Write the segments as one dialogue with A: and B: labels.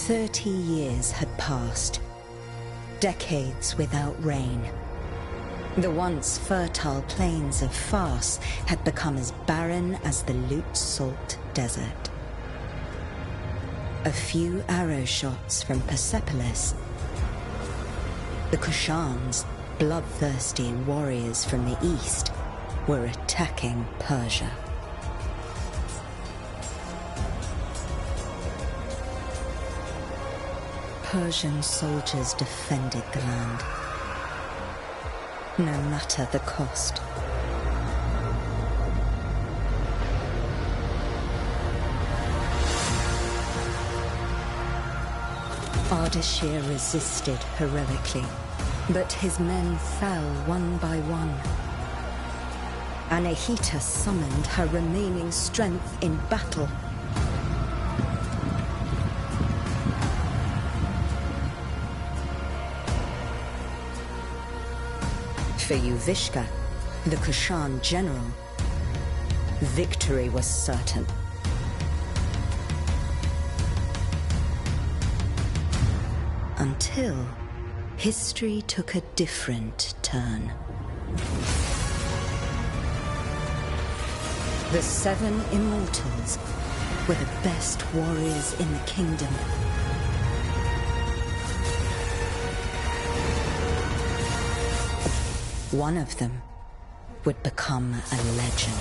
A: 30 years had passed, decades without rain. The once fertile plains of Fars had become as barren as the Lut Salt Desert. A few arrow shots from Persepolis, the Kushans, bloodthirsty warriors from the east, were attacking Persia. Persian soldiers defended the land, no matter the cost. Ardashir resisted heroically, but his men fell one by one. Anahita summoned her remaining strength in battle. For Yuvishka, the Kushan general, victory was certain. Until history took a different turn. The 7 immortals were the best warriors in the kingdom. One of them would become a legend.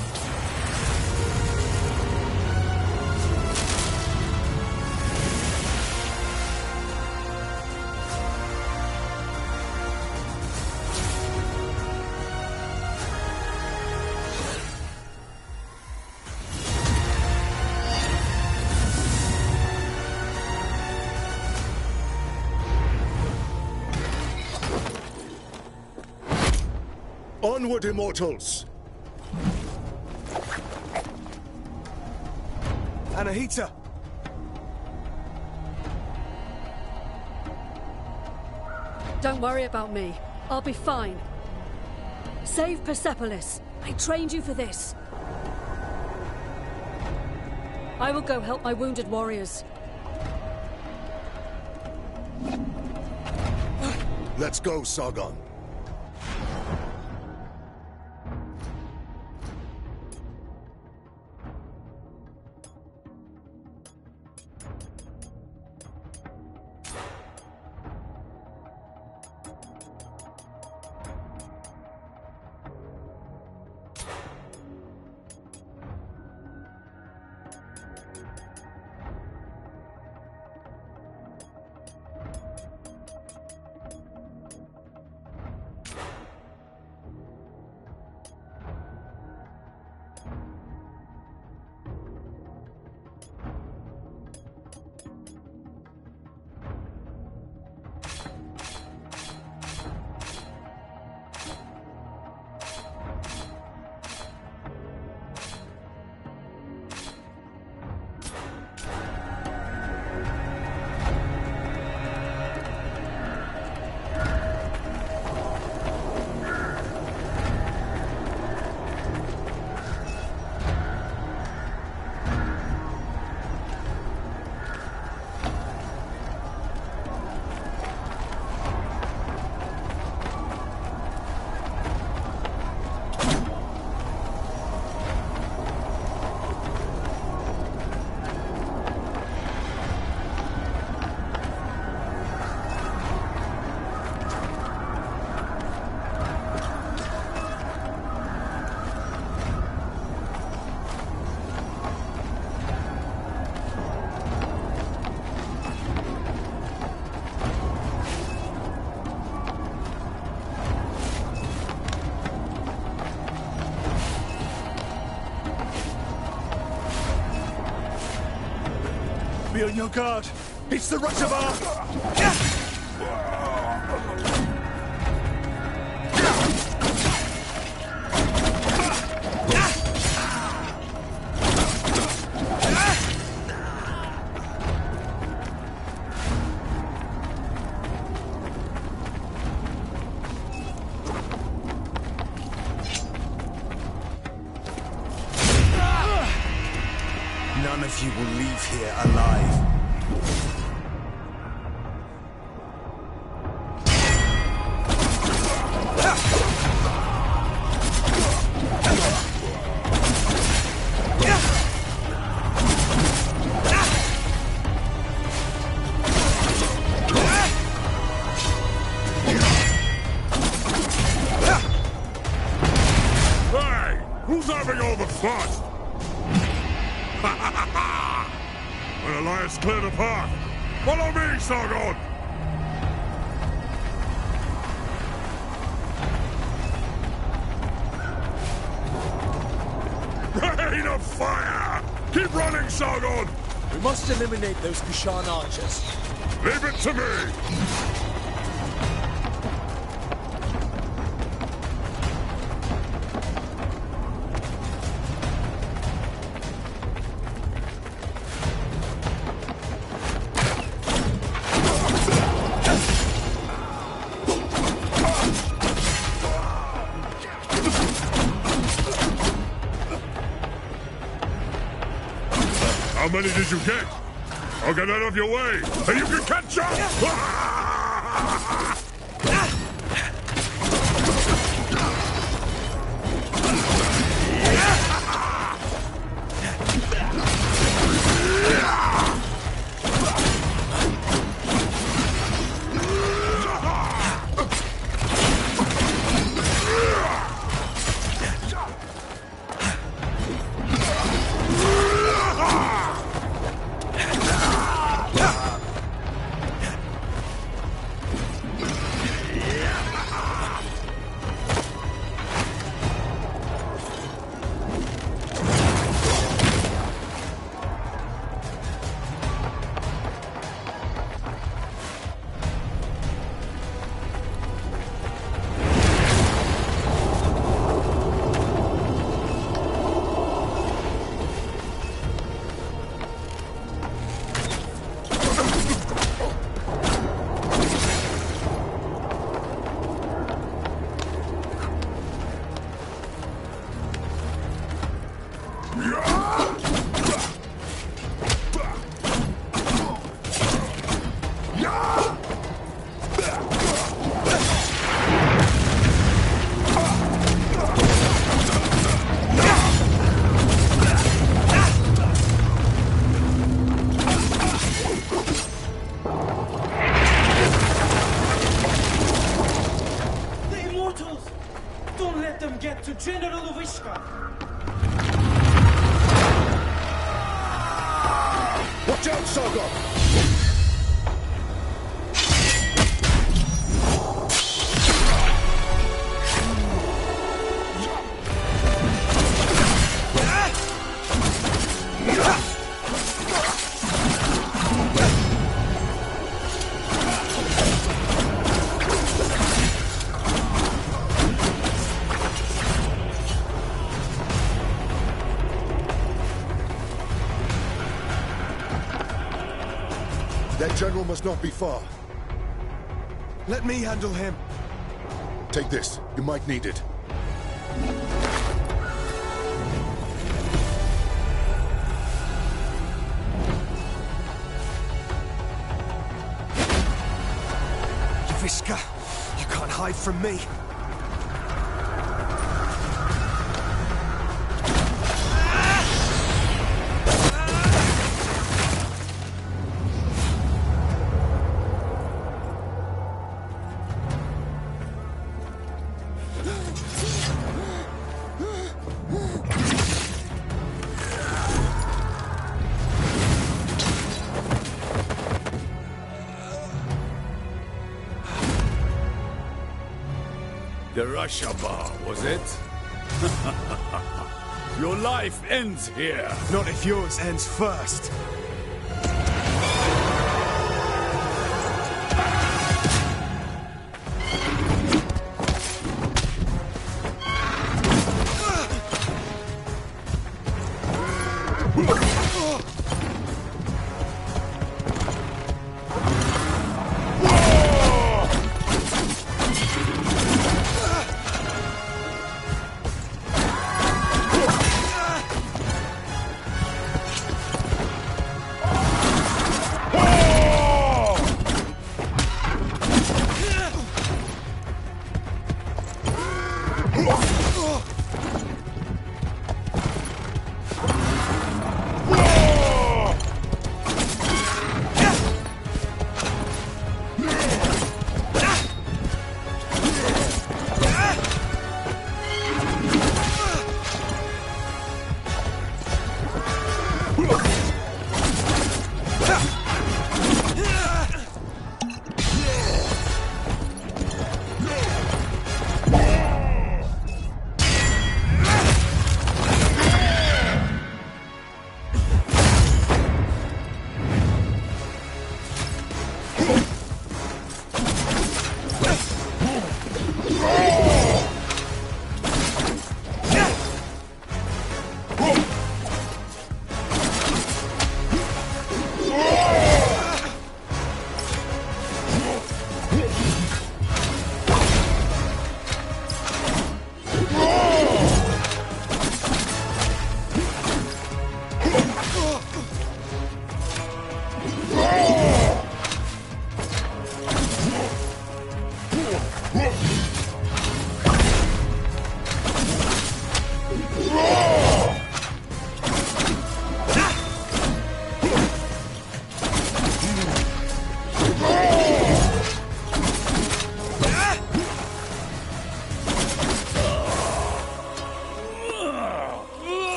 B: Onward, immortals!
C: Anahita!
D: Don't worry about me. I'll be fine. Save Persepolis. I trained you for this. I will go help my wounded warriors.
B: Let's go, Sargon.
C: Be on your guard. It's the reservoir!
E: None of you will leave here alive. way, Sargon! Rain of fire! Keep running, Sargon!
C: We must eliminate those Kushan archers.
E: Leave it to me! How many did you get? I'll get out of your way, and you can catch up!
B: Watch out, Sargon! That general must not be far.
C: Let me handle him.
B: Take this. You might need it.
C: Yaviska, you can't hide from me.
E: The Rashabar, was it? Your life ends here.
C: Not if yours ends first.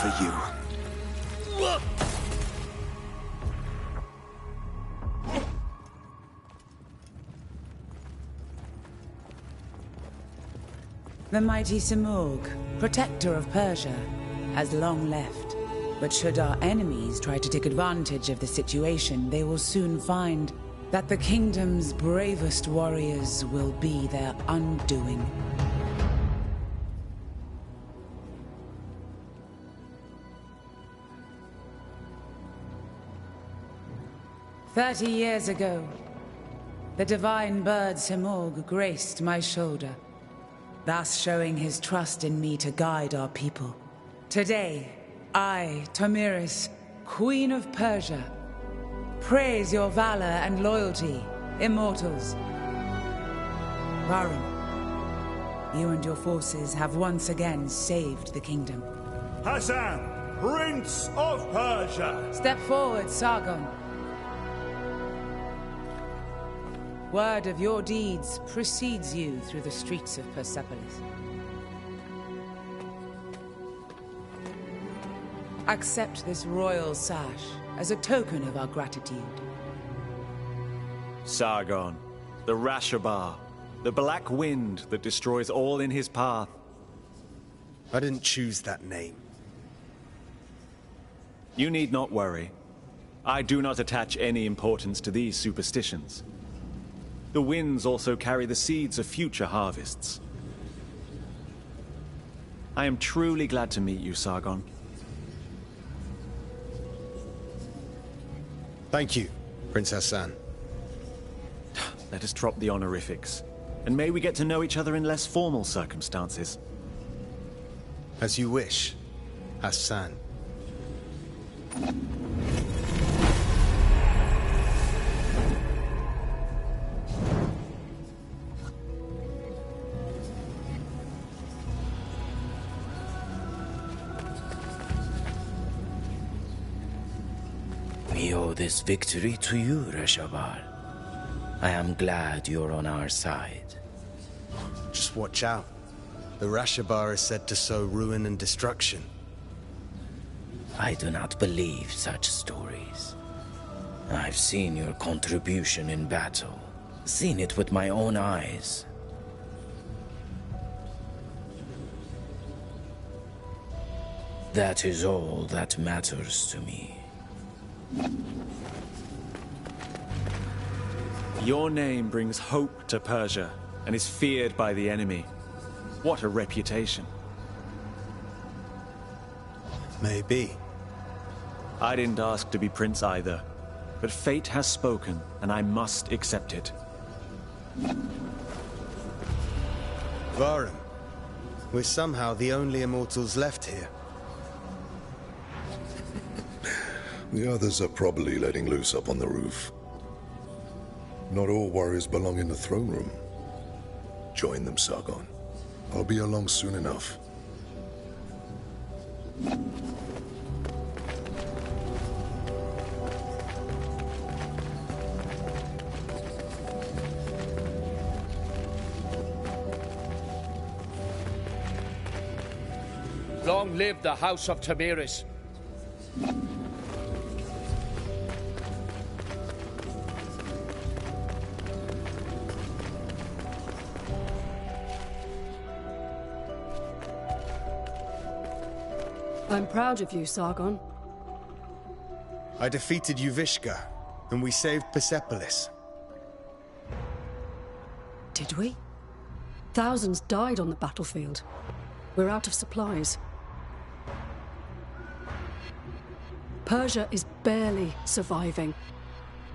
C: for you.
F: The mighty Simurgh, protector of Persia, has long left. But should our enemies try to take advantage of the situation, they will soon find that the kingdom's bravest warriors will be their undoing. "30 years ago, the divine bird Simurgh graced my shoulder, thus showing his trust in me to guide our people. Today, I, Tomiris, Queen of Persia, praise your valor and loyalty, immortals. Varum, you and your forces have once again saved the kingdom.
G: Hassan, Prince of Persia!
F: Step forward, Sargon. Word of your deeds precedes you through the streets of Persepolis. Accept this royal sash as a token of our gratitude.
H: Sargon, the Rashabar, the black wind that destroys all in his path.
C: I didn't choose that name.
H: You need not worry. I do not attach any importance to these superstitions. The winds also carry the seeds of future harvests. I am truly glad to meet you, Sargon.
C: Thank you, Prince Hassan.
H: Let us drop the honorifics, and may we get to know each other in less formal circumstances.
C: As you wish, Hassan.
I: We owe this victory to you, Rashabar. I am glad you're on our side.
C: Just watch out. The Rashabar is said to sow ruin and destruction.
I: I do not believe such stories. I've seen your contribution in battle. Seen it with my own eyes. That is all that matters to me.
H: Your name brings hope to Persia and is feared by the enemy. What a reputation.
C: Maybe.
H: I didn't ask to be prince either, but fate has spoken, and I must accept it.
C: Varum, we're somehow the only immortals left here.
B: The others are probably letting loose up on the roof. Not all warriors belong in the throne room. Join them, Sargon. I'll be along soon enough.
J: Long live the House of Tomiris.
D: I'm proud of you, Sargon.
C: I defeated Yuvishka, and we saved Persepolis.
D: Did we? Thousands died on the battlefield. We're out of supplies. Persia is barely surviving.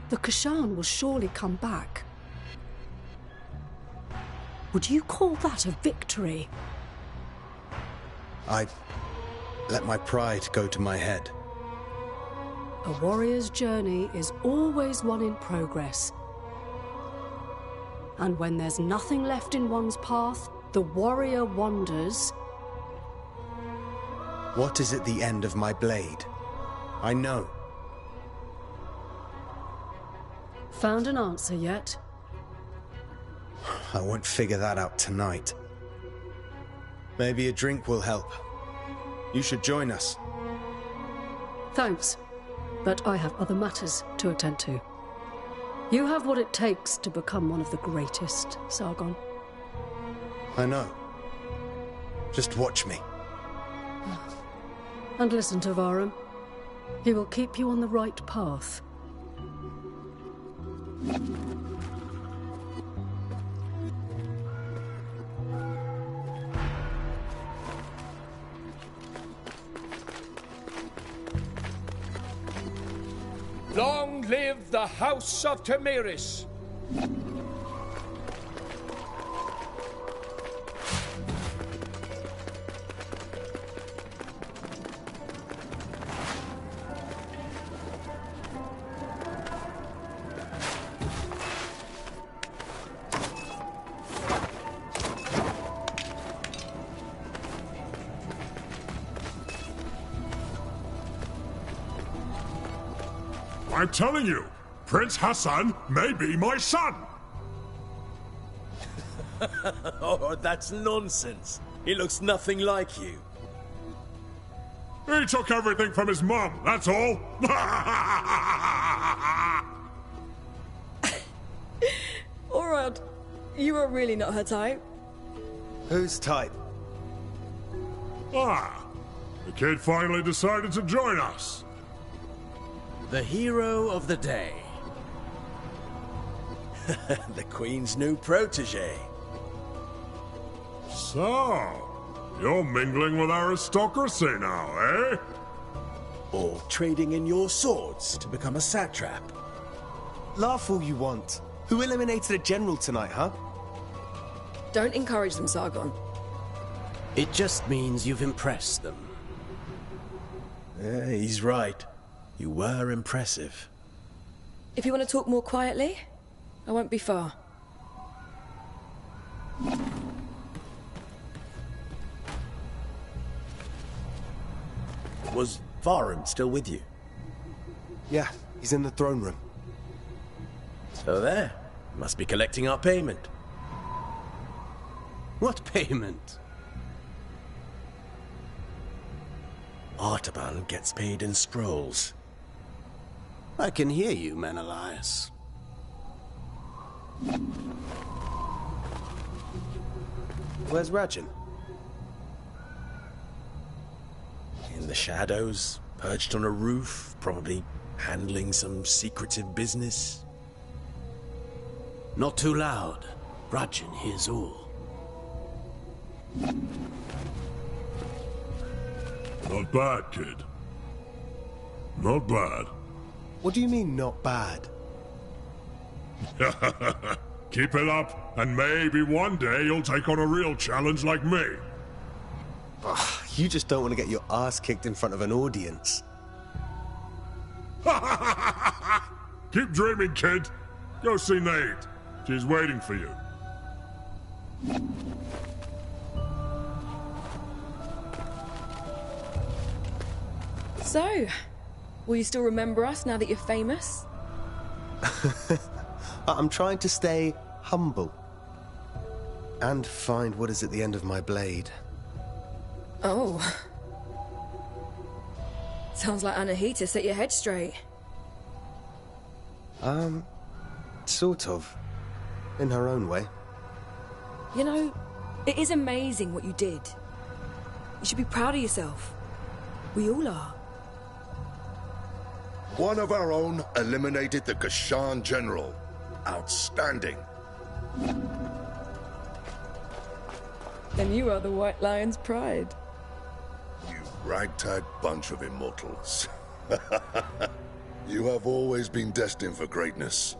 D: The Kashan will surely come back. Would you call that a victory?
C: I let my pride go to my head.
D: A warrior's journey is always one in progress. And when there's nothing left in one's path, the warrior wanders.
C: What is at the end of my blade? I know.
D: Found an answer yet?
C: I won't figure that out tonight. Maybe a drink will help. You should join us.
D: Thanks, but I have other matters to attend to. You have what it takes to become one of the greatest, Sargon.
C: I know. Just watch me.
D: And listen to Varum. He will keep you on the right path.
J: Long live the House of Tamiris!
E: I'm telling you, Prince Hassan may be my son!
K: Oh, that's nonsense. He looks nothing like you.
E: He took everything from his mom, that's all!
L: Alright, you are really not her type.
C: Whose type?
E: Ah, the kid finally decided to join us.
K: The hero of the day. The Queen's new protege.
E: So, you're mingling with aristocracy now, eh?
K: Or trading in your swords to become a satrap.
C: Laugh all you want. Who eliminated a general tonight, huh?
L: Don't encourage them, Sargon.
K: It just means you've impressed them. Yeah, he's right. You were impressive.
L: If you want to talk more quietly, I won't be far.
K: Was Varum still with you?
C: Yeah, he's in the throne room.
K: So there. Must be collecting our payment.
C: What payment?
K: Artaban gets paid in scrolls.
C: I can hear you, Menelaus. Where's Rajan?
K: In the shadows, perched on a roof, probably handling some secretive business.
C: Not too loud. Rajan hears all.
E: Not bad, kid. Not bad.
C: What do you mean, not bad?
E: Keep it up, and maybe one day you'll take on a real challenge like me.
C: Ugh, you just don't want to get your ass kicked in front of an audience.
E: Keep dreaming, kid. Go see Nate. She's waiting for you.
L: So, will you still remember us now that you're famous?
C: I'm trying to stay humble. And find what is at the end of my blade.
L: Oh. Sounds like Anahita set your head straight.
C: Sort of. In her own way.
L: You know, it is amazing what you did. You should be proud of yourself. We all are.
B: One of our own eliminated the Kashan general. Outstanding.
L: And you are the White Lion's pride.
B: You ragtag bunch of immortals. You have always been destined for greatness.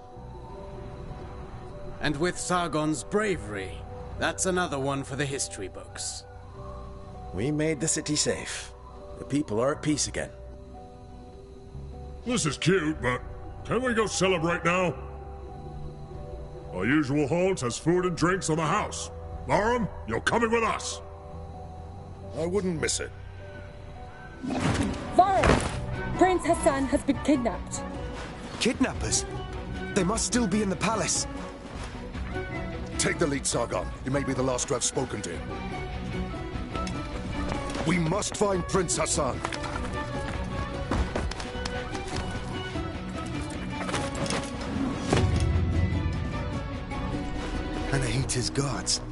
M: And with Sargon's bravery, that's another one for the history books.
K: We made the city safe. The people are at peace again.
E: This is cute, but can we go celebrate now? Our usual haunt has food and drinks on the house. Varum, you're coming with us.
B: I wouldn't miss it.
N: Varum! Prince Hassan has been kidnapped.
C: Kidnappers? They must still be in the palace.
B: Take the lead, Sargon. You may be the last to have spoken to him. We must find Prince Hassan.
C: Anahita's guards.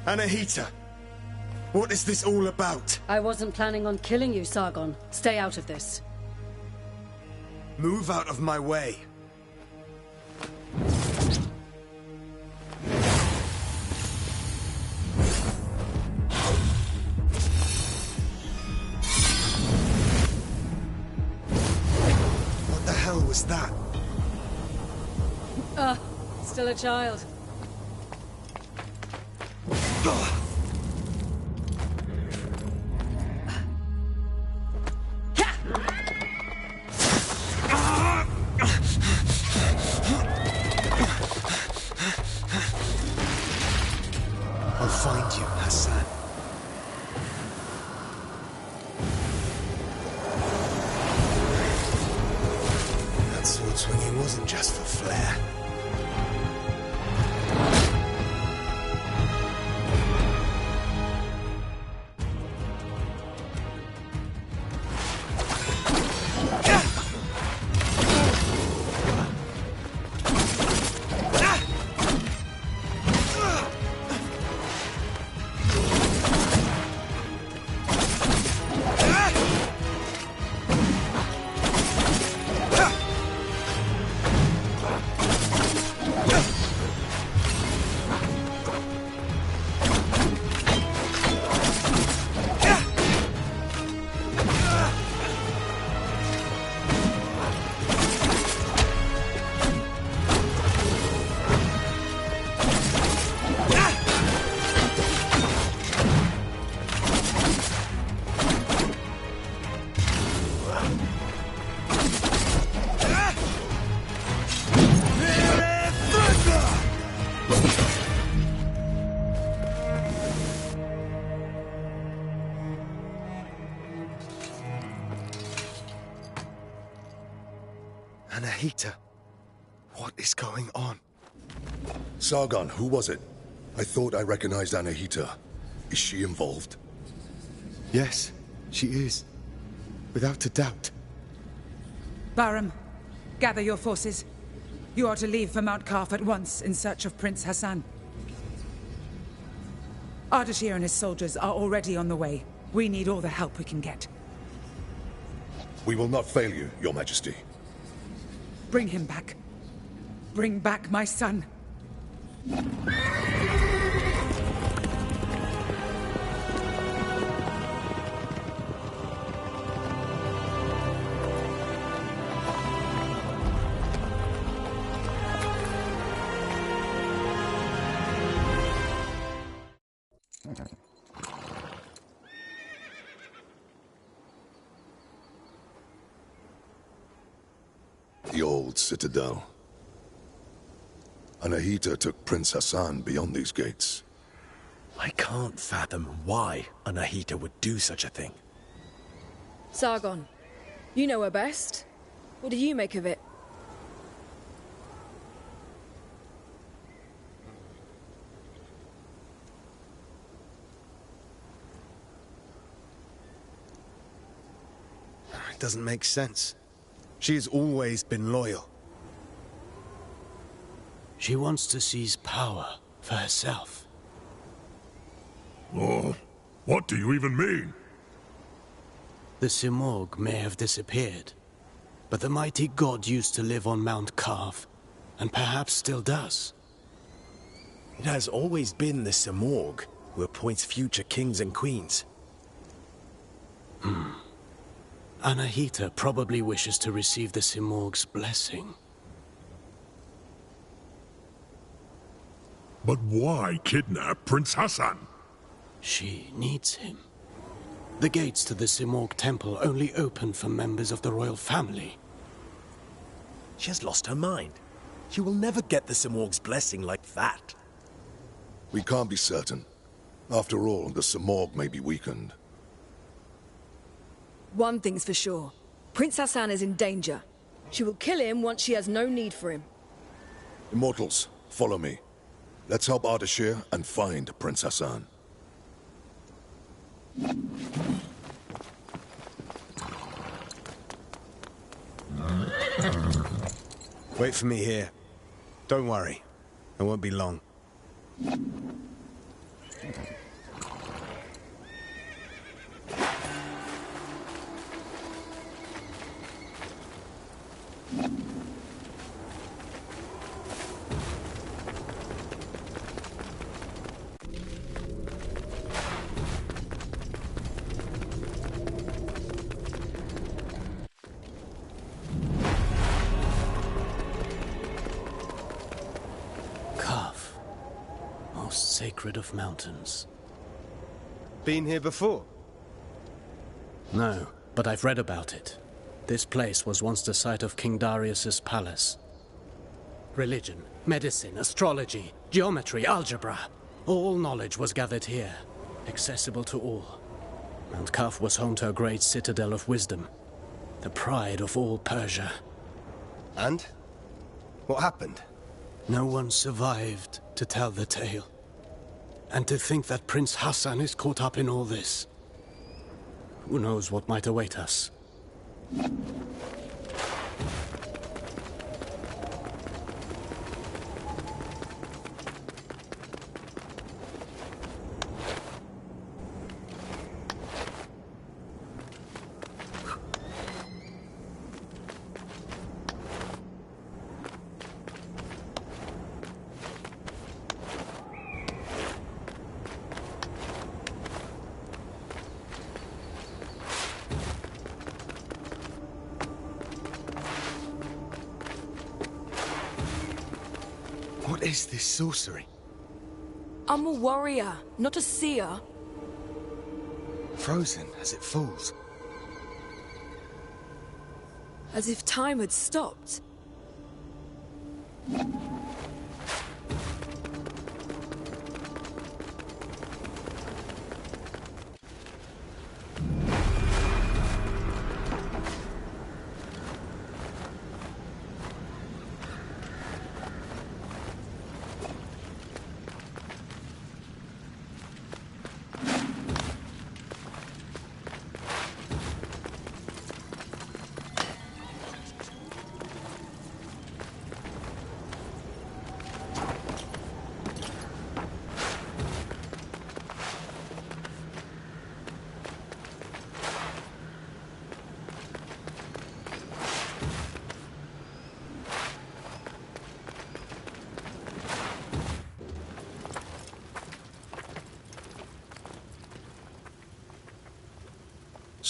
C: Anahita! What is this all about?
D: I wasn't planning on killing you, Sargon. Stay out of this.
C: Move out of my way. What the hell was that?
D: Still a child.
C: I'll find you, Hassan. That sword swinging wasn't just for flair. Anahita, what is going on?
B: Sargon, who was it? I thought I recognized Anahita. Is she involved?
C: Yes, she is. Without a doubt.
F: Bahram, gather your forces. You are to leave for Mount Kaf at once in search of Prince Hassan. Ardashir and his soldiers are already on the way. We need all the help we can get.
B: We will not fail you, Your Majesty.
F: Bring him back. Bring back my son.
B: The old citadel. Anahita took Prince Hassan beyond these gates.
K: I can't fathom why Anahita would do such a thing.
L: Sargon, you know her best. What do you make of it?
C: It doesn't make sense. She has always been loyal.
K: She wants to seize power for herself.
E: Oh, what do you even mean?
K: The Simorg may have disappeared, but the mighty god used to live on Mount Kaf, and perhaps still does. It has always been the Simorg who appoints future kings and queens. Anahita probably wishes to receive the Simorg's blessing.
E: But why kidnap Prince Hassan?
K: She needs him. The gates to the Simorg temple only open for members of the royal family. She has lost her mind. She will never get the Simorg's blessing like that.
B: We can't be certain. After all, the Simorg may be weakened.
L: One thing's for sure. Prince Hassan is in danger. She will kill him once she has no need for him.
B: Immortals, follow me. Let's help Ardashir and find Prince Hassan.
C: Wait for me here. Don't worry. I won't be long.
K: Kaf, most sacred of mountains.
C: Been here before?
K: No, but I've read about it. This place was once the site of King Darius's palace. Religion, medicine, astrology, geometry, algebra. All knowledge was gathered here, accessible to all. Mount Kaf was home to a great citadel of wisdom, the pride of all Persia.
C: And? What happened?
K: No one survived to tell the tale. And to think that Prince Hassan is caught up in all this. Who knows what might await us?
C: What is this sorcery?
L: I'm a warrior, not a seer.
C: Frozen as it falls.
L: As if time had stopped.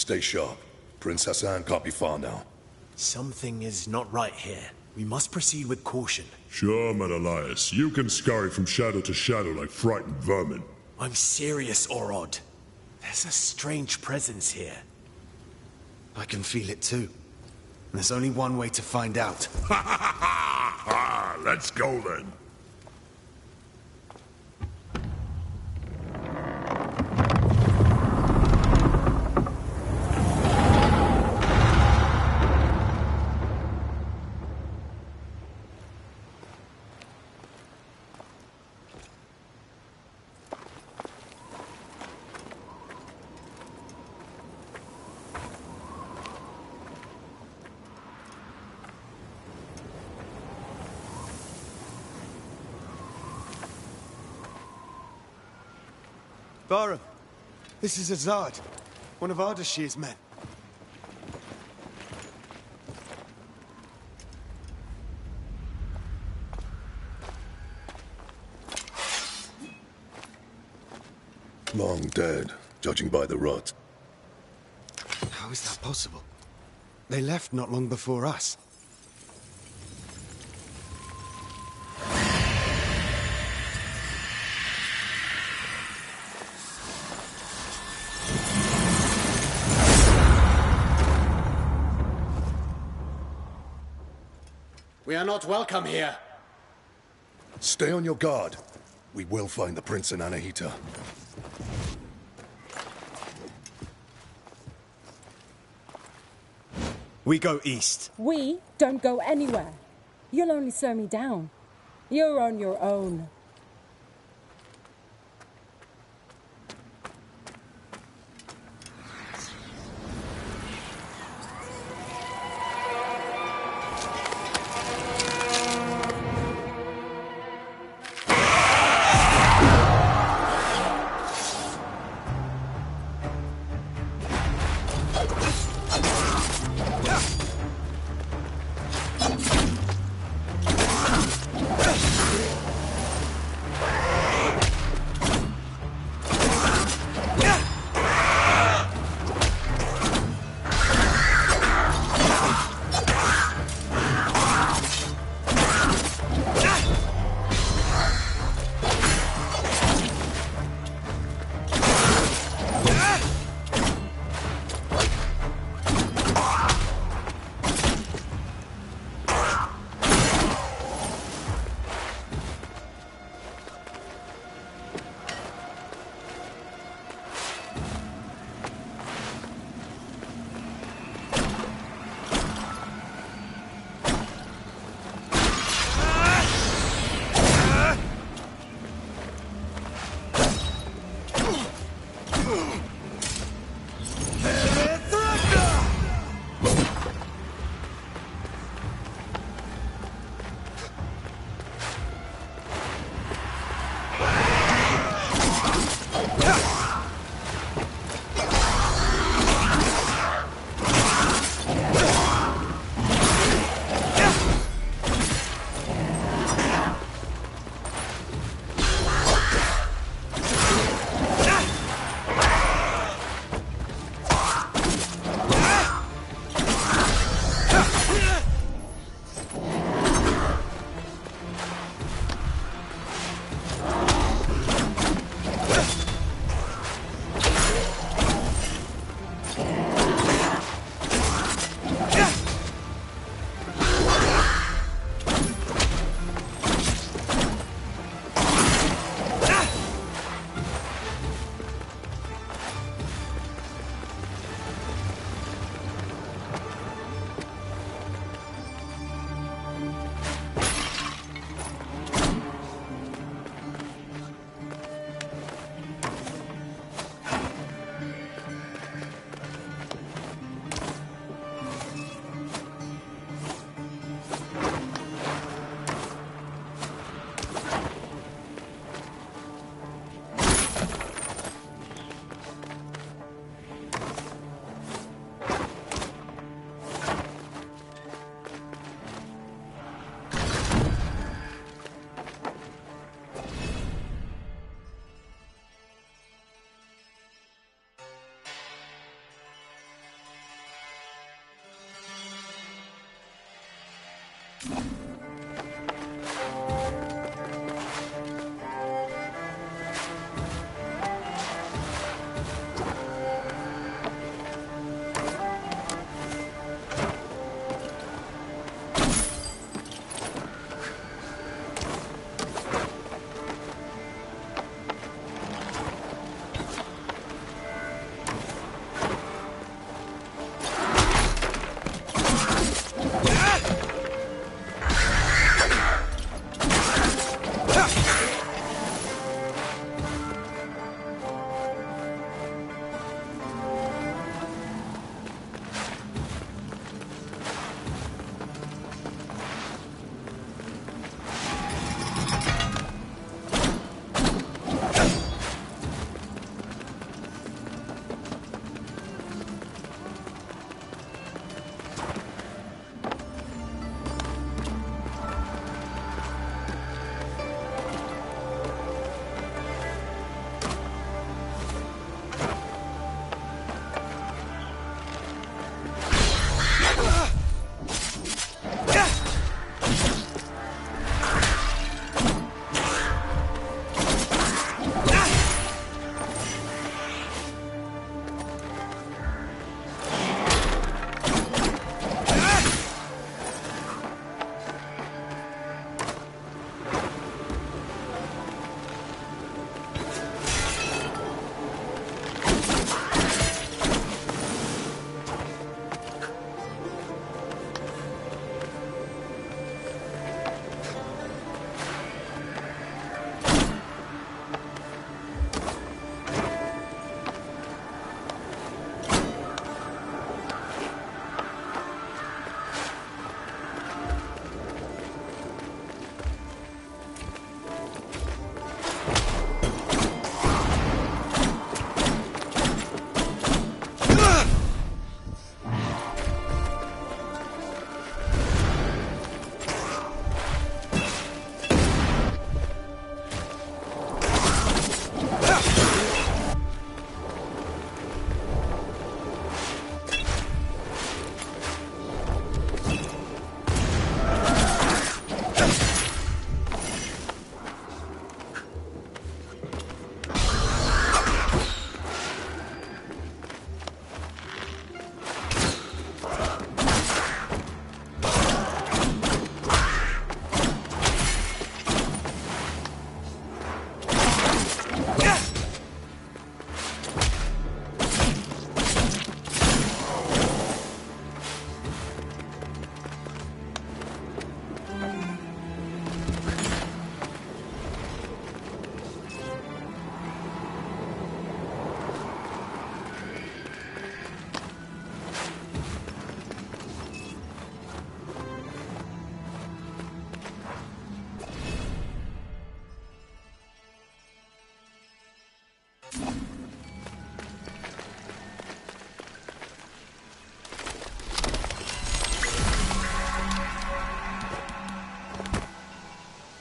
B: Stay sharp. Prince Hassan can't be far now.
O: Something is not right here. We must proceed with caution.
E: Sure, Menelaus. You can scurry from shadow to shadow like frightened vermin.
O: I'm serious, Orod. There's a strange presence here.
C: I can feel it too. There's only one way to find out.
E: Let's go then.
C: Barum, this is Azad, one of Ardashir's men.
B: Long dead, judging by the rot.
C: How is that possible? They left not long before us.
M: We are not welcome here.
B: Stay on your guard. We will find the Prince and Anahita.
C: We go east.
N: We don't go anywhere. You'll only slow me down. You're on your own.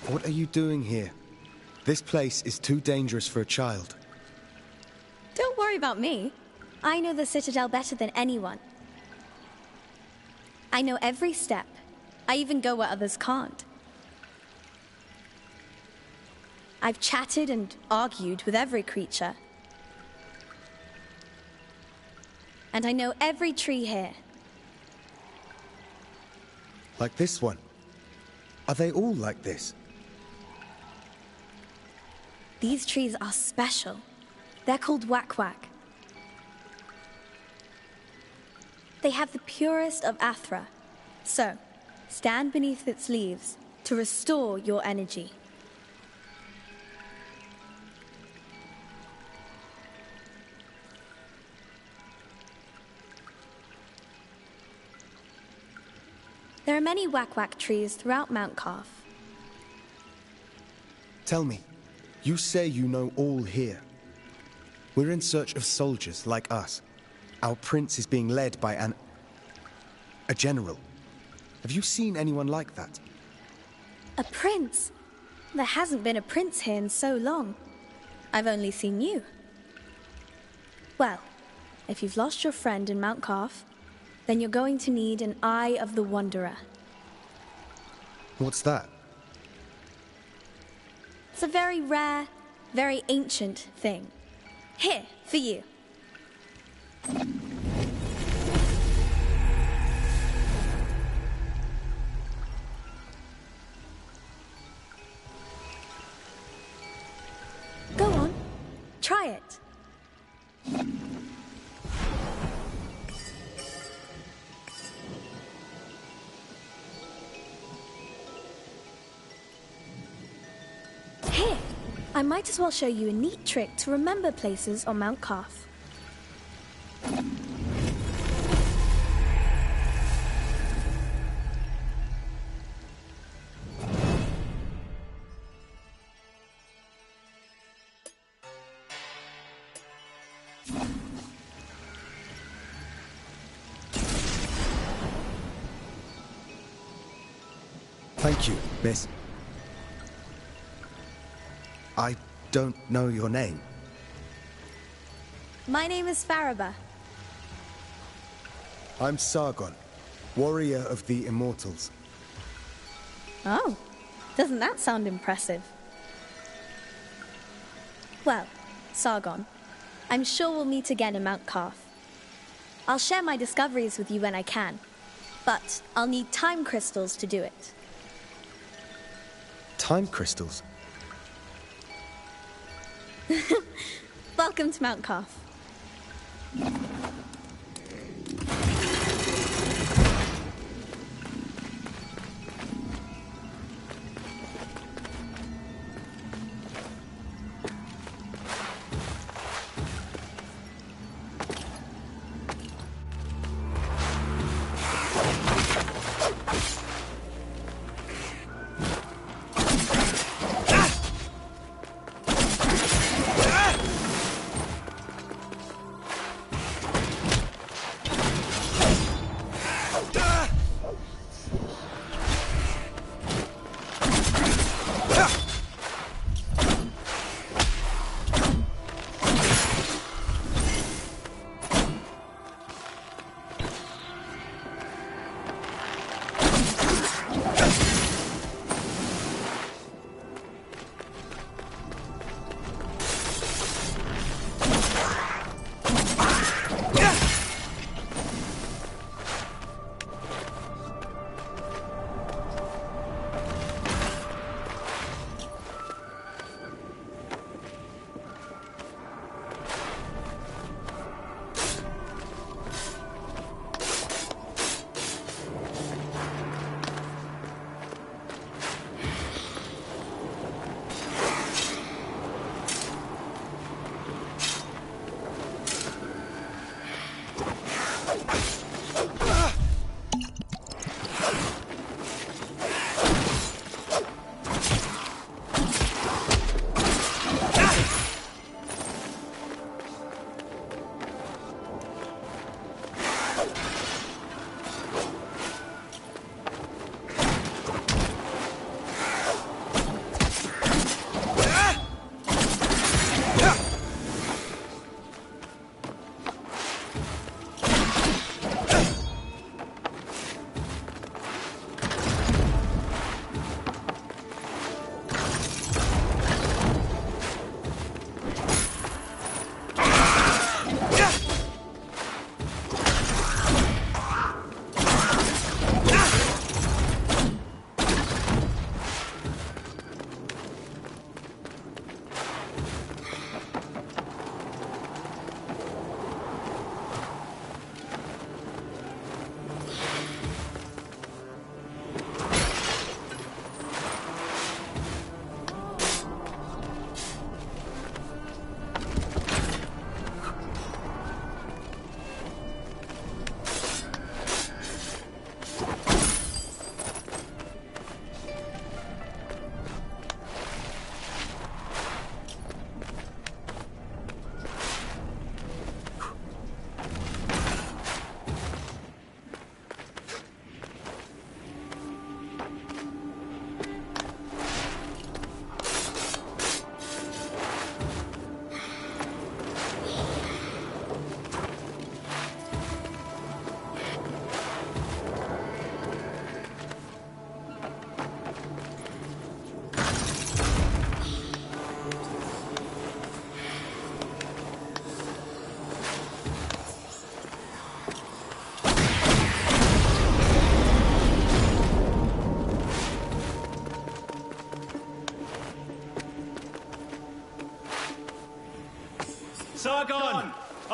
C: What are you doing here? This place is too dangerous for a child.
P: Don't worry about me. I know the Citadel better than anyone. I know every step. I even go where others can't. I've chatted and argued with every creature. And I know every tree here.
C: Like this one? Are they all like this?
P: These trees are special. They're called Wak-Wak. They have the purest of Athra. So, stand beneath its leaves to restore your energy. There are many Wak-Wak trees throughout Mount Calf.
C: Tell me, you say you know all here. We're in search of soldiers like us. Our prince is being led by a general. Have you seen anyone like that?
P: A prince? There hasn't been a prince here in so long. I've only seen you. Well, if you've lost your friend in Mount Calf, then you're going to need an Eye of the Wanderer.
C: What's that?
P: It's a very rare, very ancient thing. Here, for you. Go on, try it. Here, I might as well show you a neat trick to remember places on Mount Calf.
C: Thank you, miss. I don't know your name.
P: My name is Faraba.
C: I'm Sargon, warrior of the Immortals.
P: Oh, doesn't that sound impressive? Well, Sargon, I'm sure we'll meet again in Mount Calf. I'll share my discoveries with you when I can, but I'll need time crystals to do it.
C: Time crystals?
P: Welcome to Mount Calf.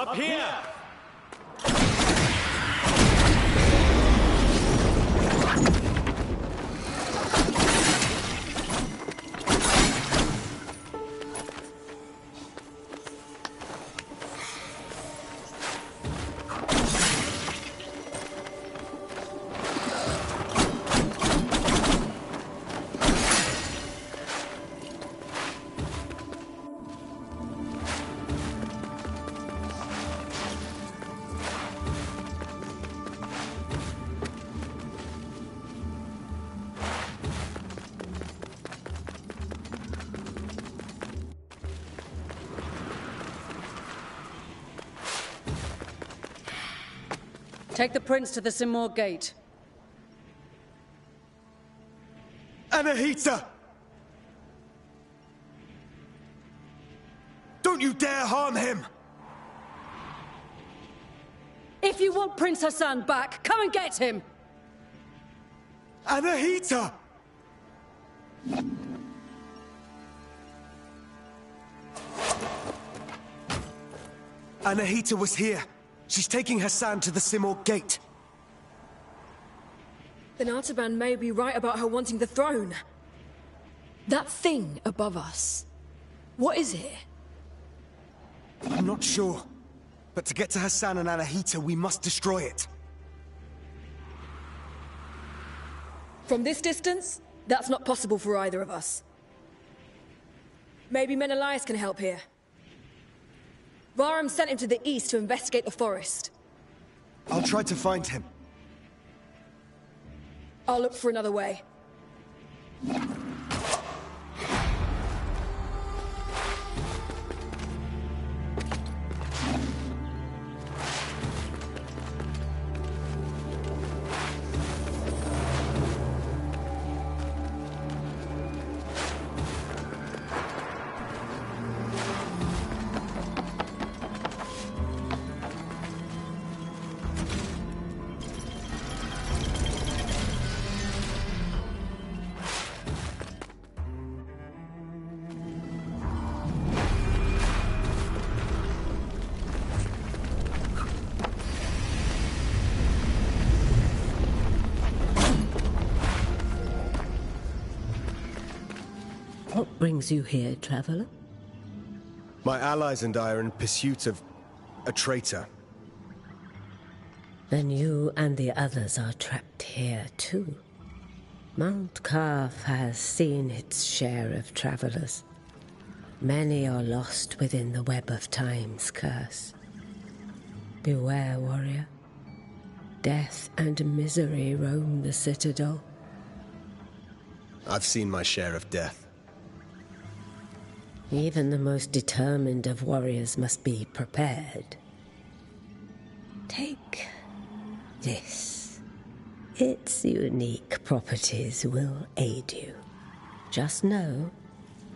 H: Up here!
D: Take the prince to the Simor gate.
C: Anahita! Don't you dare harm him!
D: If you want Prince Hassan back, come and get him!
C: Anahita! Anahita was here. She's taking Hassan to the Simor gate.
L: Then Artaban may be right about her wanting the throne. That thing above us. What is it?
C: I'm not sure. But to get to Hassan and Anahita, we must destroy it.
L: From this distance, that's not possible for either of us. Maybe Menelaus can help here. Varam sent him to the east to investigate the forest.
C: I'll try to find him.
L: I'll look for another way.
Q: What brings you here, traveler?
C: My allies and I are in pursuit of a traitor.
Q: Then you and the others are trapped here, too. Mount Kaf has seen its share of travelers. Many are lost within the web of time's curse. Beware, warrior. Death and misery roam the citadel.
C: I've seen my share of death.
Q: Even the most determined of warriors must be prepared. Take this. Its unique properties will aid you. Just know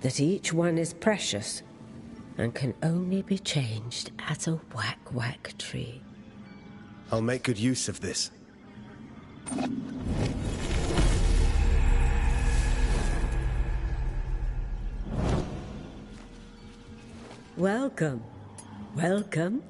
Q: that each one is precious and can only be changed at a whack-whack tree.
C: I'll make good use of this.
Q: Welcome. Welcome.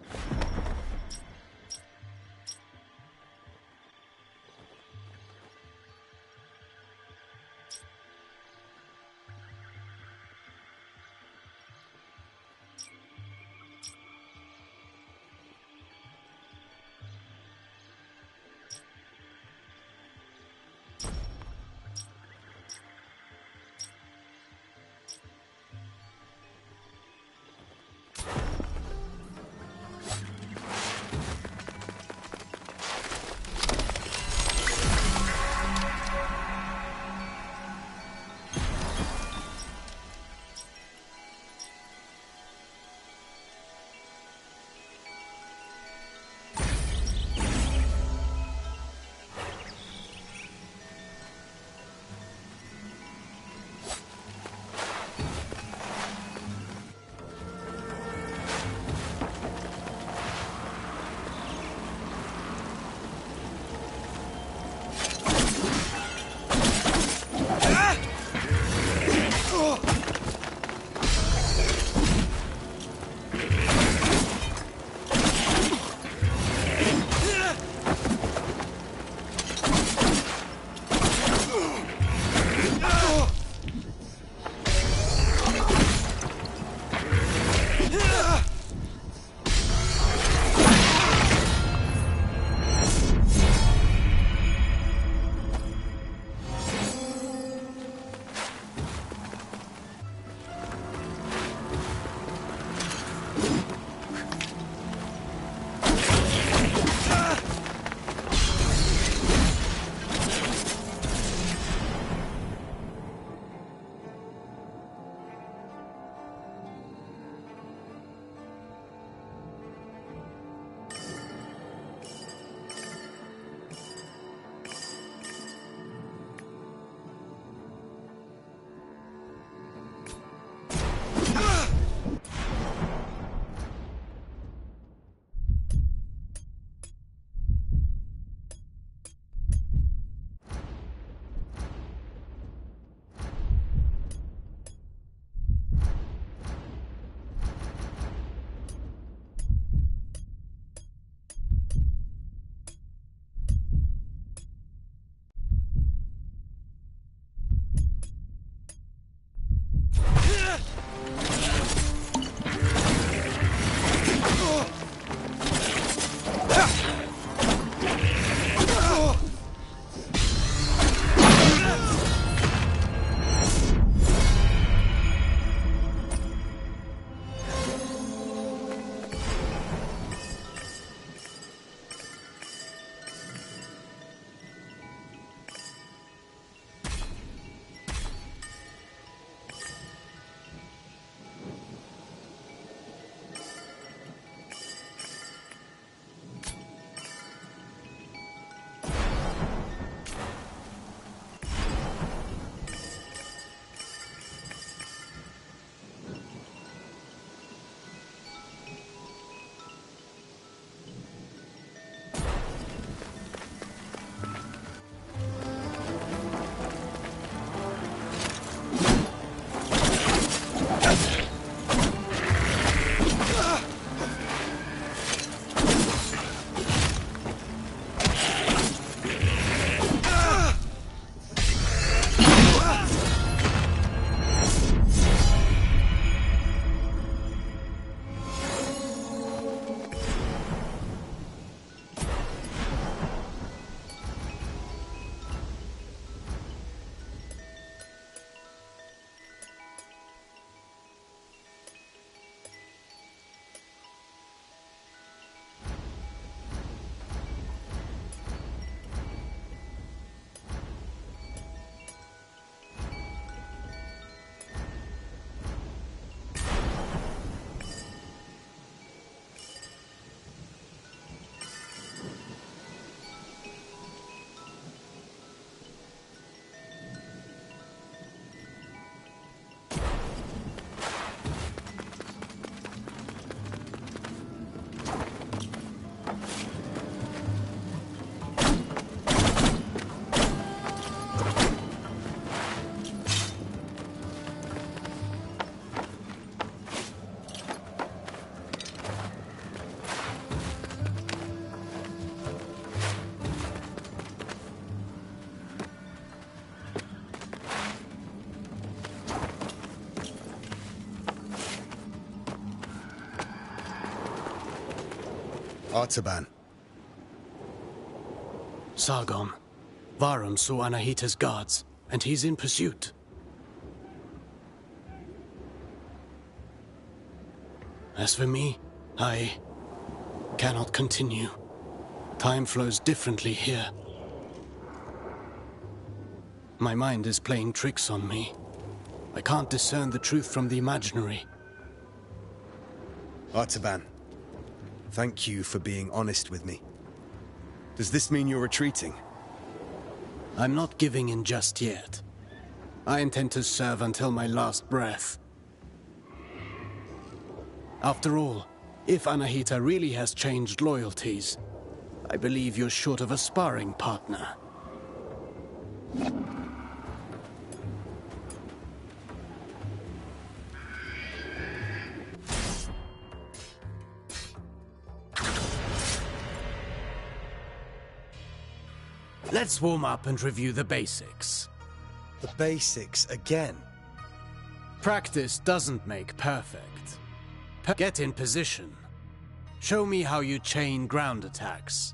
C: Artaban.
K: Sargon. Varum saw Anahita's guards, and he's in pursuit. As for me, I cannot continue. Time flows differently here. My mind is playing tricks on me. I can't discern the truth from the imaginary.
C: Artaban, thank you for being honest with me. Does this mean you're retreating?
K: I'm not giving in just yet. I intend to serve until my last breath. After all, if Anahita really has changed loyalties, I believe you're short of a sparring partner. Let's warm up and review the basics.
C: The basics again?
K: Practice doesn't make perfect. Get in position. Show me how you chain ground attacks.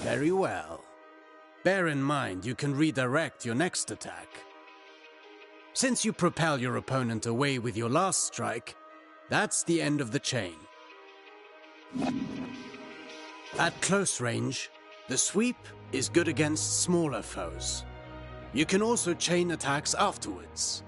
K: Very well. Bear in mind you can redirect your next attack. Since you propel your opponent away with your last strike, that's the end of the chain. At close range, the sweep is good against smaller foes. You can also chain attacks afterwards.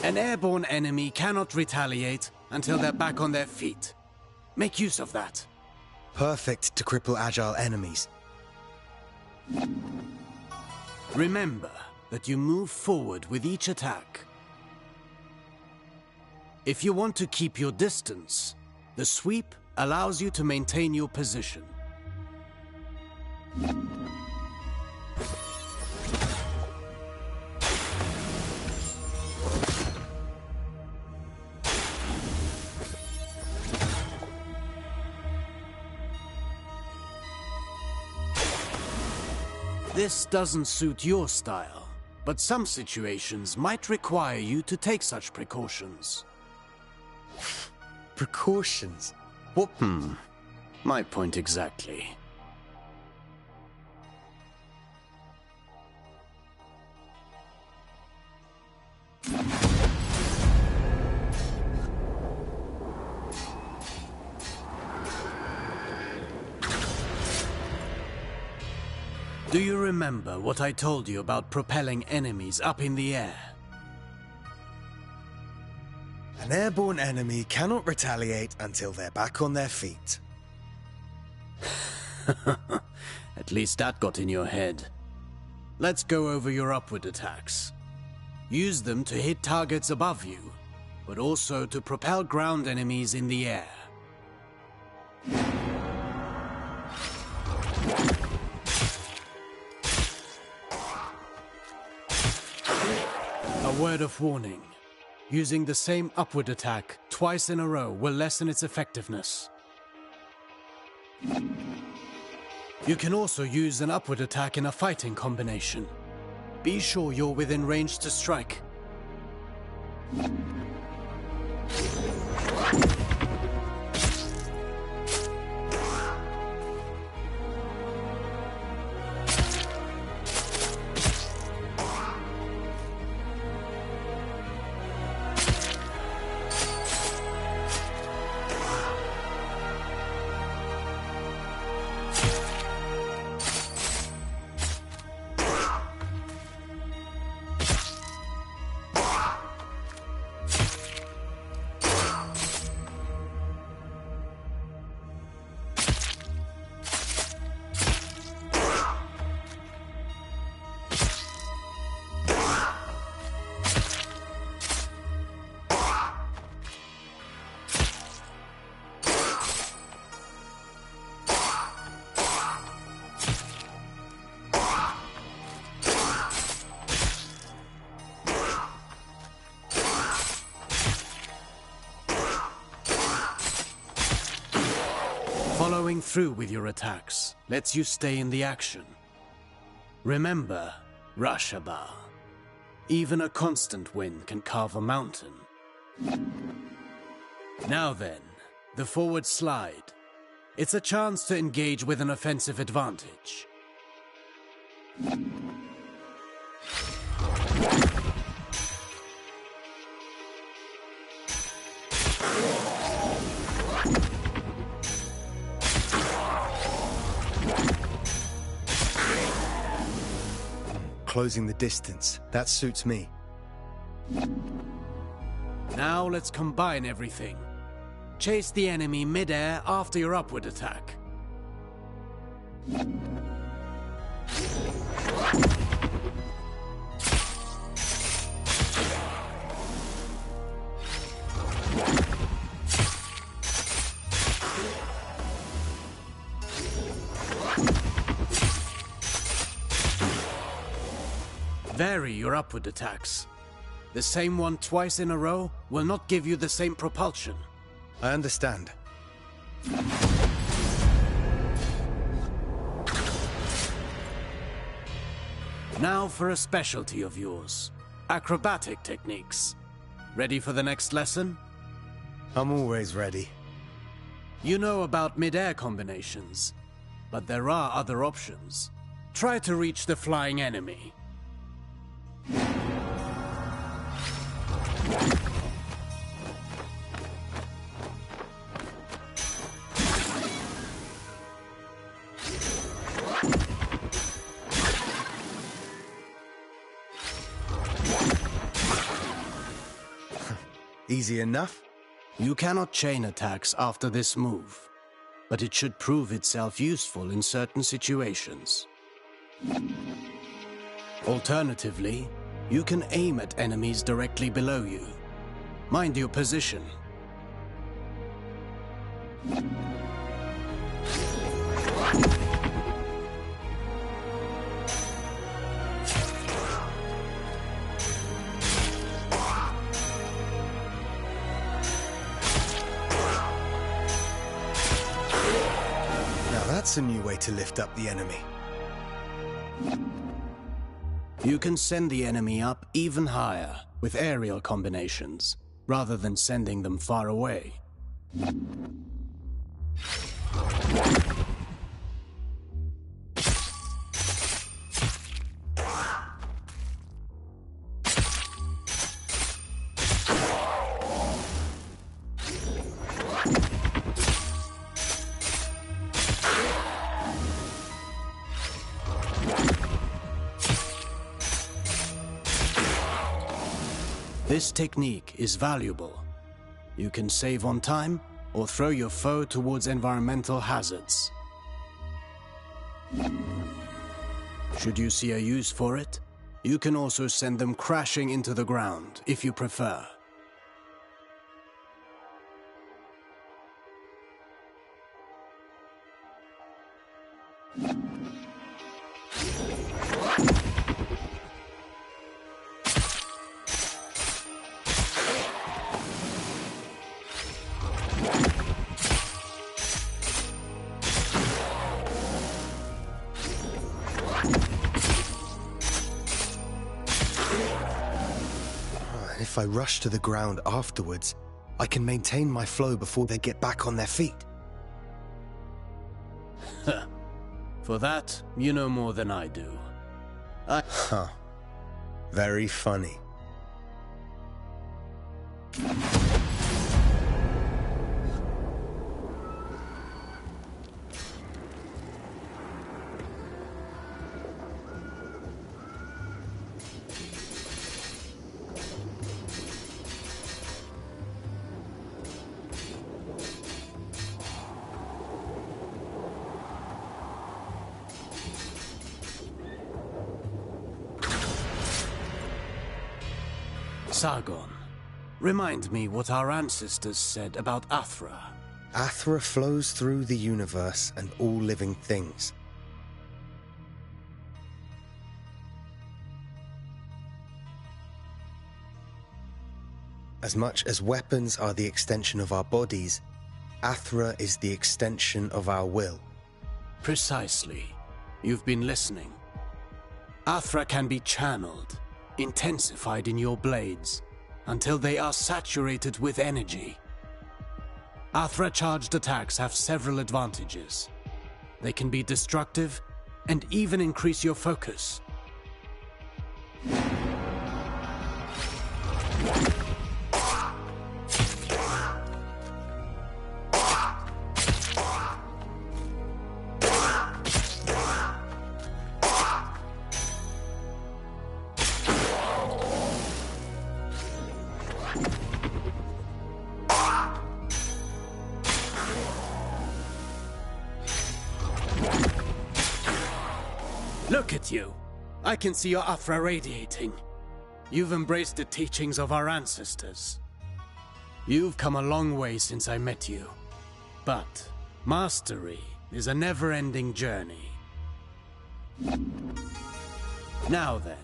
K: An airborne enemy cannot retaliate until they're back on their feet. Make use of that.
C: Perfect to cripple agile enemies.
K: Remember that you move forward with each attack. If you want to keep your distance, the sweep allows you to maintain your position. This doesn't suit your style, but some situations might require you to take such precautions.
C: Precautions? What?
K: My point exactly. Do you remember what I told you about propelling enemies up in the air?
C: An airborne enemy cannot retaliate until they're back on their feet.
K: At least that got in your head. Let's go over your upward attacks. Use them to hit targets above you, but also to propel ground enemies in the air. A word of warning. Using the same upward attack twice in a row will lessen its effectiveness. You can also use an upward attack in a fighting combination. Be sure you're within range to strike. Following through with your attacks lets you stay in the action. Remember, Rashaba. Even a constant wind can carve a mountain. Now then, the forward slide. It's a chance to engage with an offensive advantage.
C: Closing the distance. That suits me.
K: Now let's combine everything. Chase the enemy mid-air after your upward attack. Vary your upward attacks. The same one twice in a row will not give you the same propulsion.
C: I understand.
K: Now for a specialty of yours. Acrobatic techniques. Ready for the next lesson?
C: I'm always ready.
K: You know about mid-air combinations, but there are other options. Try to reach the flying enemy.
C: Easy enough?
K: You cannot chain attacks after this move, but it should prove itself useful in certain situations. Alternatively, you can aim at enemies directly below you. Mind your position.
C: That's a new way to lift up the enemy.
K: You can send the enemy up even higher with aerial combinations, rather than sending them far away. This technique is valuable. You can save on time or throw your foe towards environmental hazards. Should you see a use for it, you can also send them crashing into the ground if you prefer.
C: If I rush to the ground afterwards, I can maintain my flow before they get back on their feet.
K: For that, you know more than I do.
C: Huh. Very funny.
K: Sargon, remind me what our ancestors said about Athra.
C: Athra flows through the universe and all living things. As much as weapons are the extension of our bodies, Athra is the extension of our will.
K: Precisely. You've been listening. Athra can be channeled, intensified in your blades, until they are saturated with energy. Athra-charged attacks have several advantages. They can be destructive, and even increase your focus. Look at you. I can see your Athra radiating. You've embraced the teachings of our ancestors. You've come a long way since I met you. But mastery is a never-ending journey. Now then,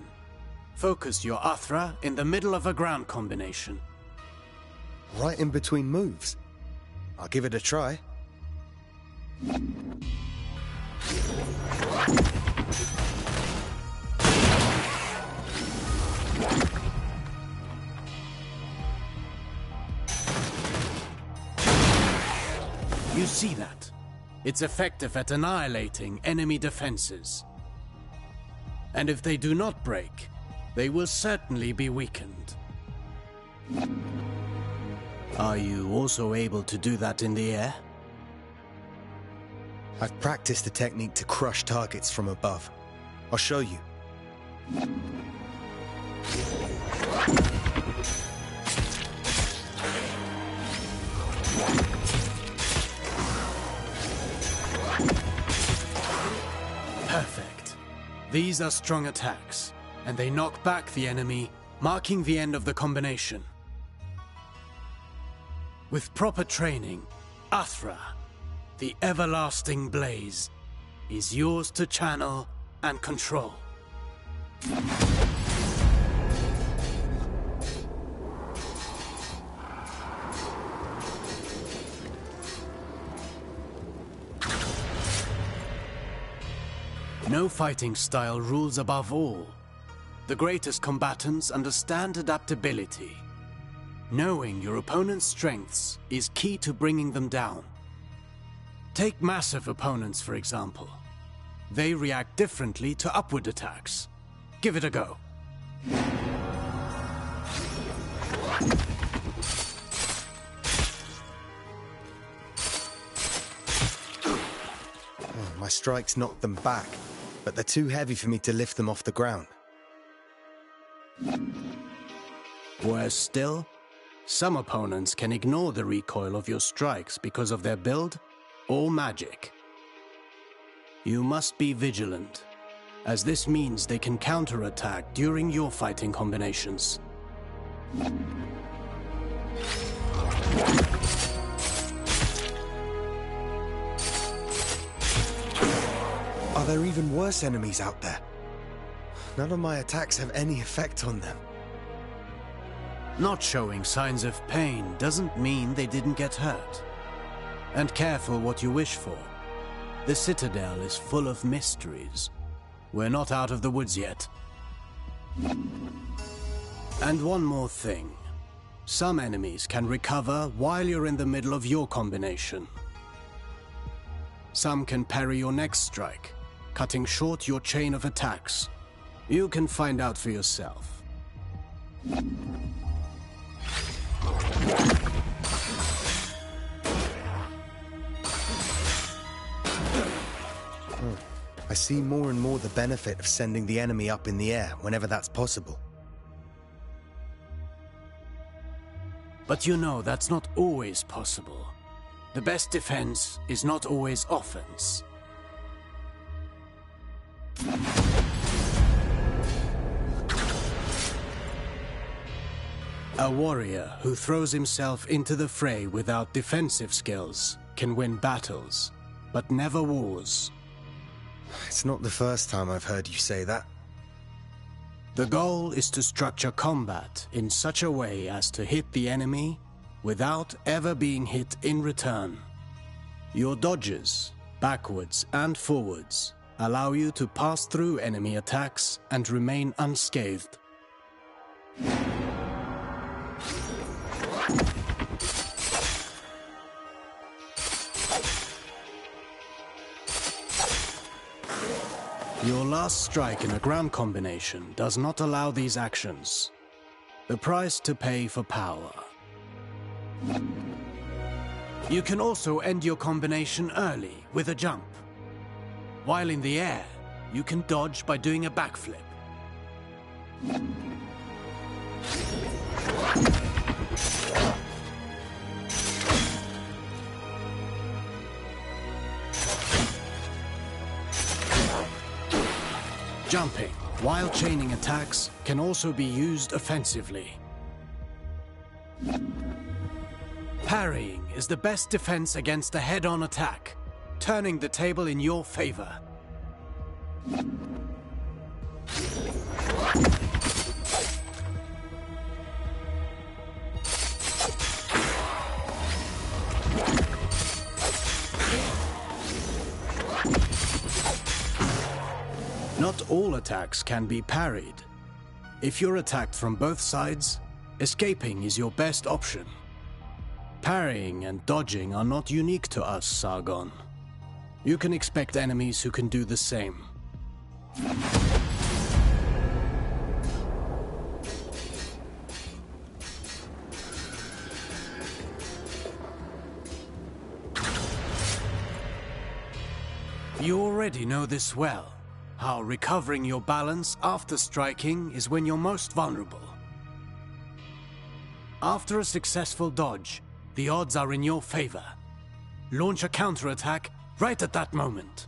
K: focus your Athra in the middle of a ground combination.
C: Right in between moves. I'll give it a try.
K: You see that? It's effective at annihilating enemy defenses. And if they do not break, they will certainly be weakened. Are you also able to do that in the air?
C: I've practiced the technique to crush targets from above. I'll show you.
K: Perfect. These are strong attacks, and they knock back the enemy, marking the end of the combination. With proper training, Athra, the everlasting blaze, is yours to channel and control. No fighting style rules above all. The greatest combatants understand adaptability. Knowing your opponent's strengths is key to bringing them down. Take massive opponents, for example. They react differently to upward attacks. Give it a go.
C: Oh, my strikes knocked them back, but they're too heavy for me to lift them off the ground.
K: Worse still, some opponents can ignore the recoil of your strikes because of their build or magic. You must be vigilant, as this means they can counterattack during your fighting combinations.
C: Are there even worse enemies out there? None of my attacks have any effect on them.
K: Not showing signs of pain doesn't mean they didn't get hurt. And careful what you wish for. The Citadel is full of mysteries. We're not out of the woods yet. And one more thing. Some enemies can recover while you're in the middle of your combination. Some can parry your next strike, cutting short your chain of attacks. You can find out for yourself.
C: I see more and more the benefit of sending the enemy up in the air whenever that's possible.
K: But you know that's not always possible. The best defense is not always offense. A warrior who throws himself into the fray without defensive skills can win battles, but never wars.
C: It's not the first time I've heard you say that.
K: The goal is to structure combat in such a way as to hit the enemy without ever being hit in return. Your dodges, backwards and forwards, allow you to pass through enemy attacks and remain unscathed. Your last strike in a ground combination does not allow these actions. The price to pay for power. You can also end your combination early with a jump. While in the air, you can dodge by doing a backflip. Jumping, while chaining attacks, can also be used offensively. Parrying is the best defense against a head-on attack, turning the table in your favor. Not all attacks can be parried. If you're attacked from both sides, escaping is your best option. Parrying and dodging are not unique to us, Sargon. You can expect enemies who can do the same. You already know this well. How recovering your balance after striking is when you're most vulnerable. After a successful dodge, the odds are in your favor. Launch a counterattack right at that moment.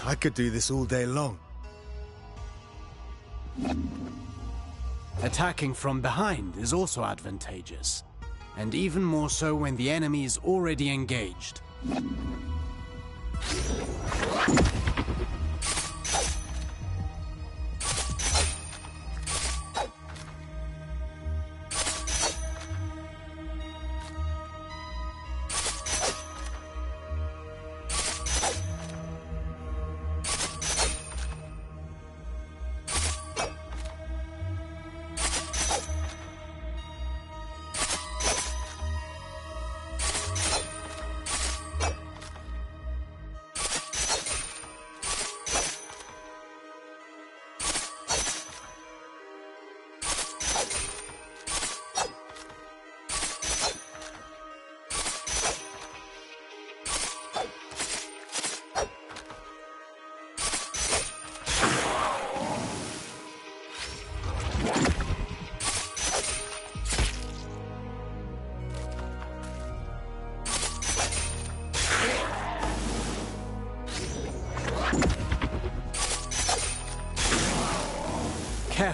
C: I could do this all day long.
K: Attacking from behind is also advantageous, and even more so when the enemy is already engaged.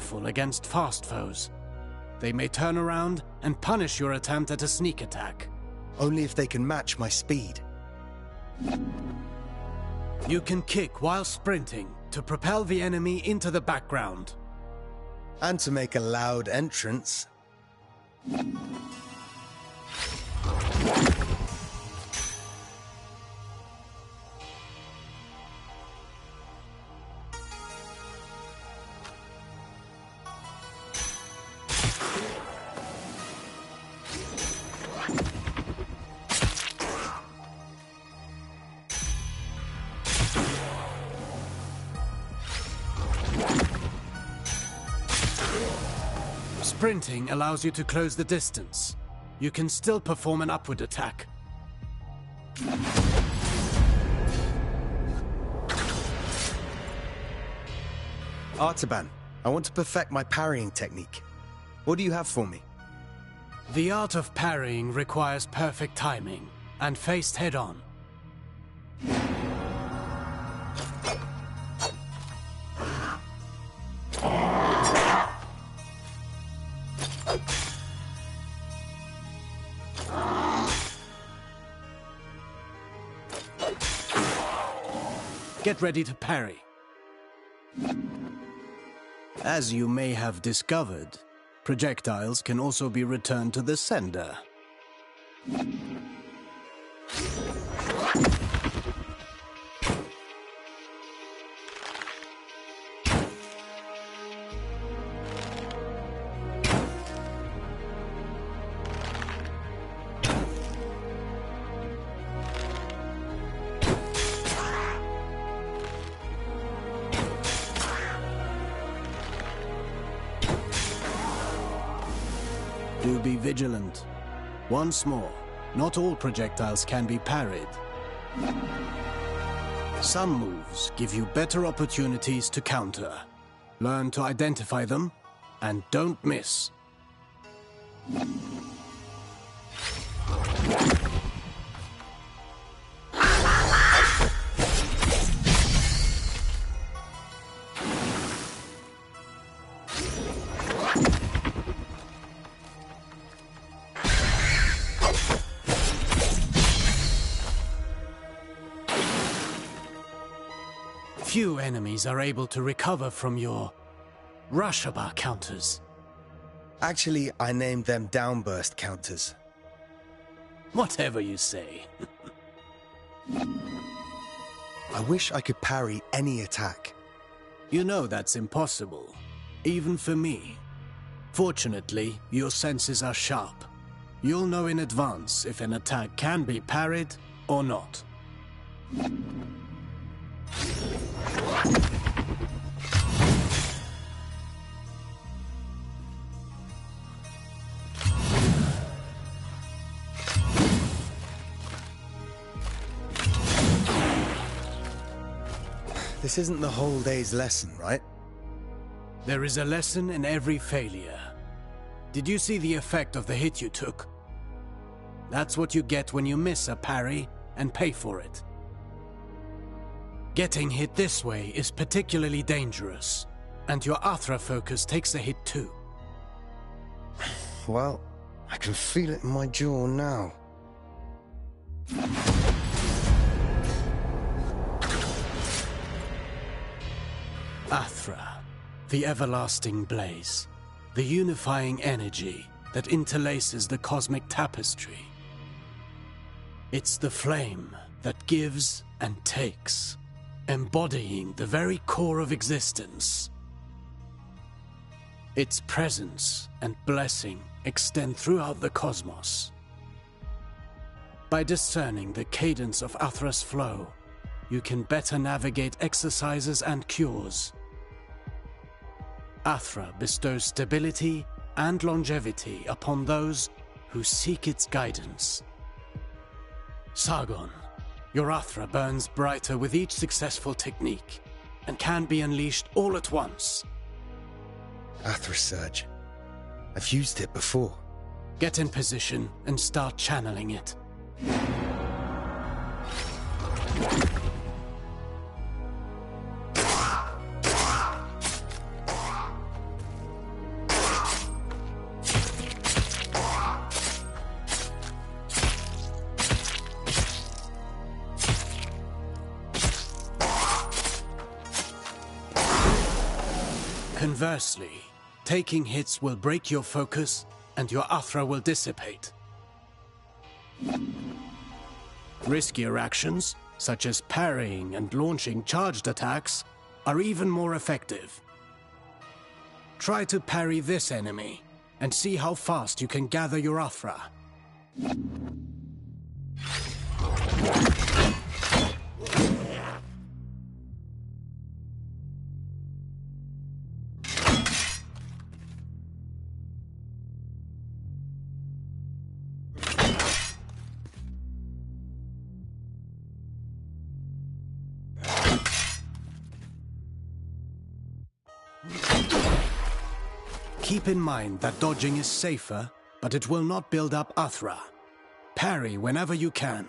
K: careful against fast foes. They may turn around and punish your attempt at a sneak attack.
C: Only if they can match my speed.
K: You can kick while sprinting to propel the enemy into the background.
C: And to make a loud entrance.
K: Sprinting allows you to close the distance. You can still perform an upward attack.
C: Artaban, I want to perfect my parrying technique. What do you have for me?
K: The art of parrying requires perfect timing and faced head-on. Get ready to parry. As you may have discovered, projectiles can also be returned to the sender. Do be vigilant. Once more, not all projectiles can be parried. Some moves give you better opportunities to counter. Learn to identify them, and don't miss. Few enemies are able to recover from your Rashaba counters.
C: Actually, I named them downburst counters.
K: Whatever you say.
C: I wish I could parry any attack.
K: You know that's impossible, even for me. Fortunately, your senses are sharp. You'll know in advance if an attack can be parried or not.
C: This isn't the whole day's lesson, right?
K: There is a lesson in every failure. Did you see the effect of the hit you took? That's what you get when you miss a parry and pay for it. Getting hit this way is particularly dangerous, and your Athra focus takes a hit too.
C: Well, I can feel it in my jaw now.
K: Athra, the everlasting blaze, the unifying energy that interlaces the cosmic tapestry. It's the flame that gives and takes, embodying the very core of existence. Its presence and blessing extend throughout the cosmos. By discerning the cadence of Athra's flow, you can better navigate exercises and cures. Athra bestows stability and longevity upon those who seek its guidance. Sargon, your Athra burns brighter with each successful technique, and can be unleashed all at once.
C: Athra Surge. I've used it before.
K: Get in position and start channeling it. Conversely, taking hits will break your focus, and your Athra will dissipate. Riskier actions, such as parrying and launching charged attacks, are even more effective. Try to parry this enemy, and see how fast you can gather your Athra. Keep in mind that dodging is safer, but it will not build up Athra. Parry whenever you can.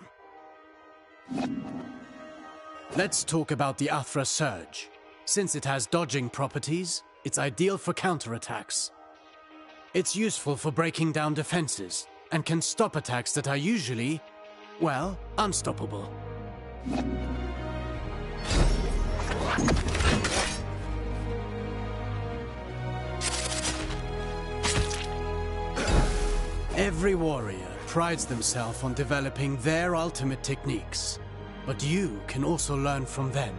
K: Let's talk about the Athra Surge. Since it has dodging properties, it's ideal for counterattacks. It's useful for breaking down defenses, and can stop attacks that are usually, well, unstoppable. Every warrior prides themselves on developing their ultimate techniques, but you can also learn from them.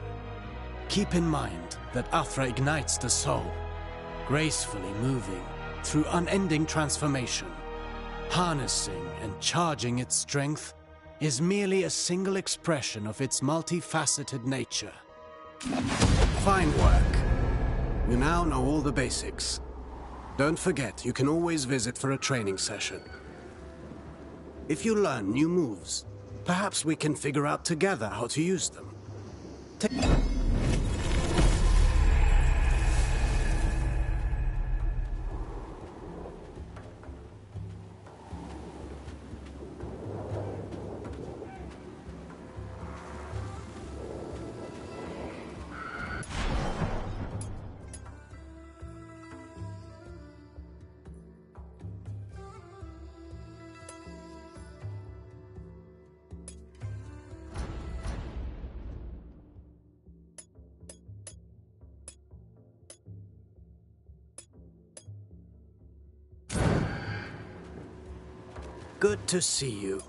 K: Keep in mind that Athra ignites the soul, gracefully moving through unending transformation. Harnessing and charging its strength is merely a single expression of its multifaceted nature. Fine work. You now know all the basics. Don't forget, you can always visit for a training session. If you learn new moves, perhaps we can figure out together how to use them. Good to see you.